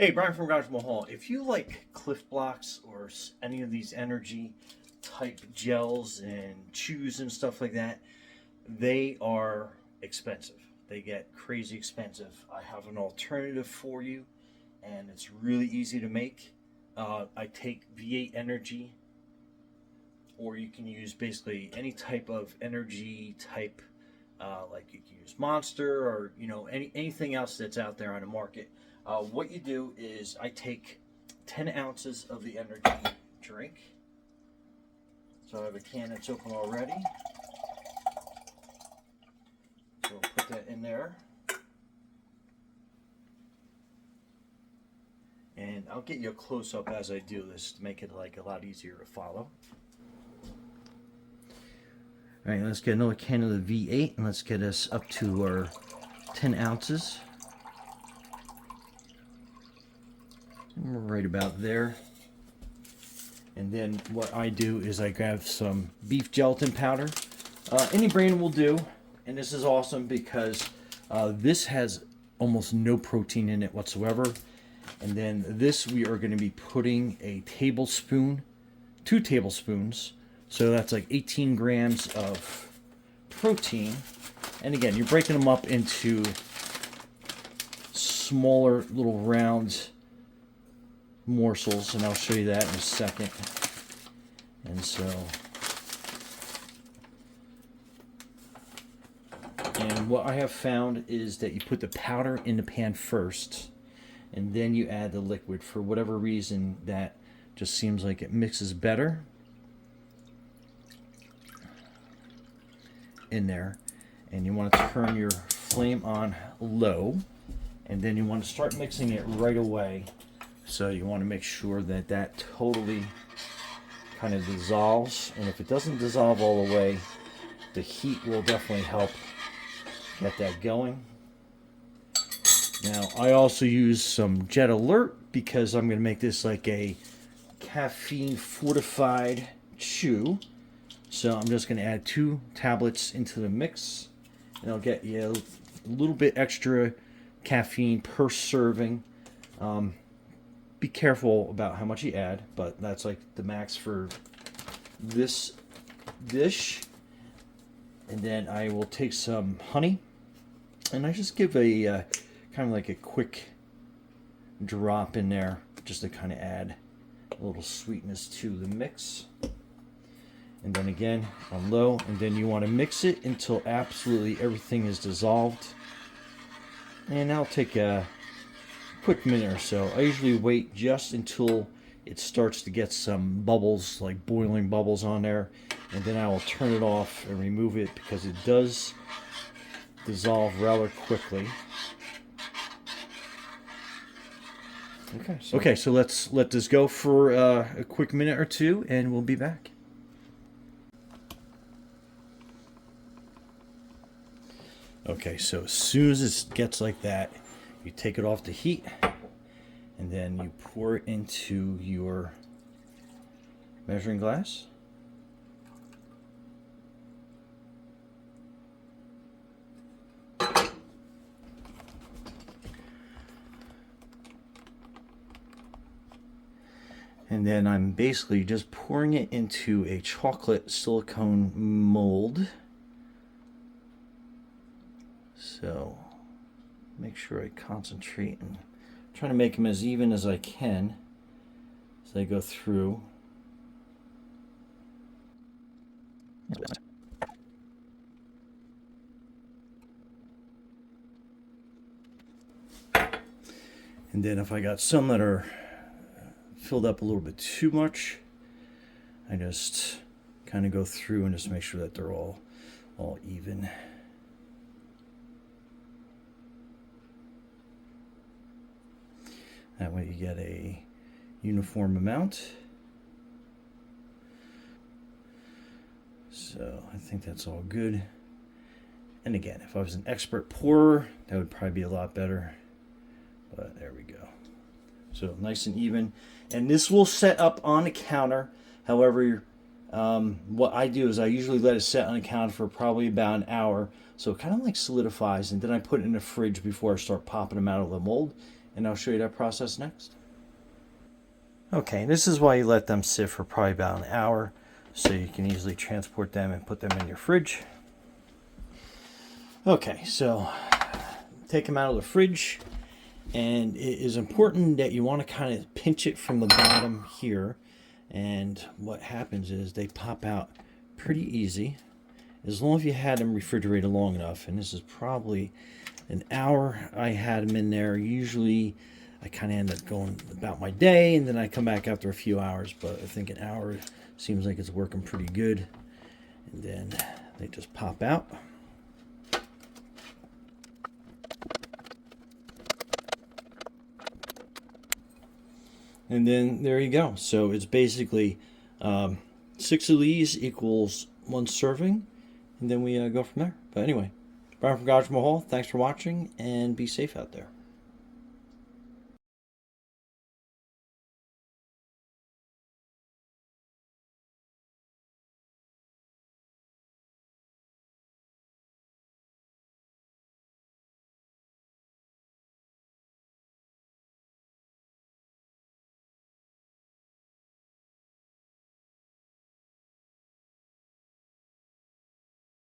Hey, Brian from Garage Mahal. If you like Clif Bloks or any of these energy type gels and chews and stuff like that, they are expensive. They get crazy expensive. I have an alternative for you, and it's really easy to make. I take V8 Energy, or you can use basically any type of energy type, like you can use Monster or anything else that's out there on the market. What you do is I take 10 ounces of the energy drink. So I have a can that's open already. So I'll put that in there. And I'll get you a close-up as I do this to make it like a lot easier to follow. All right, let's get another can of the V8 and let's get us up to our 10 ounces. And we're right about there. And then what I do is I grab some beef gelatin powder. Any brand will do. And this is awesome because this has almost no protein in it whatsoever. And then this we are going to be putting a tablespoon, 2 tablespoons. So that's like 18 grams of protein. And again, you're breaking them up into smaller little round morsels, and I'll show you that in a second. And so, and what I have found is that you put the powder in the pan first, and then you add the liquid. For whatever reason, that just seems like it mixes better in there. And you want to turn your flame on low, and then you want to start mixing it right away. So you want to make sure that that totally kind of dissolves, and if it doesn't dissolve all the way, the heat will definitely help get that going. Now I also use some Jet Alert because I'm going to make this like a caffeine fortified chew. So I'm just going to add 2 tablets into the mix, and I'll get you a little bit extra caffeine per serving. Be careful about how much you add, but that's like the max for this dish. And then I will take some honey, and I just give a kind of like a quick drop in there just to kind of add a little sweetness to the mix. And then again on low, and then you want to mix it until absolutely everything is dissolved. And I'll take a quick minute or so. I usually wait just until it starts to get some bubbles, like boiling bubbles on there, and then I will turn it off and remove it because it does dissolve rather quickly. Okay, so let's let this go for a quick minute or two, and we'll be back. Okay, so as soon as it gets like that, you take it off the heat, and then you pour it into your measuring glass. And then I'm basically just pouring it into a chocolate silicone mold. So make sure I concentrate and try to make them as even as I can as I go through. And then if I got some that are filled up a little bit too much, I just kind of go through and just make sure that they're all even. That way you get a uniform amount. So I think that's all good. And again, if I was an expert pourer, that would probably be a lot better. But there we go. So nice and even. And this will set up on the counter. However, what I do is I usually let it set on the counter for probably about an hour. So it kind of like solidifies. And then I put it in the fridge before I start popping them out of the mold. and I'll show you that process next. Okay, this is why you let them sit for probably about an hour, so you can easily transport them and put them in your fridge. Okay, so take them out of the fridge, and it is important that you want to kind of pinch it from the bottom here, and what happens is they pop out pretty easy as long as you had them refrigerated long enough. And this is probably an hour I had them in there. Usually I kind of end up going about my day, and then I come back after a few hours, but I think an hour seems like it's working pretty good. And then they just pop out. And then there you go. So it's basically 6 of these equals 1 serving, and then we go from there. But anyway, Brian from Garage Mahal, thanks for watching, and be safe out there.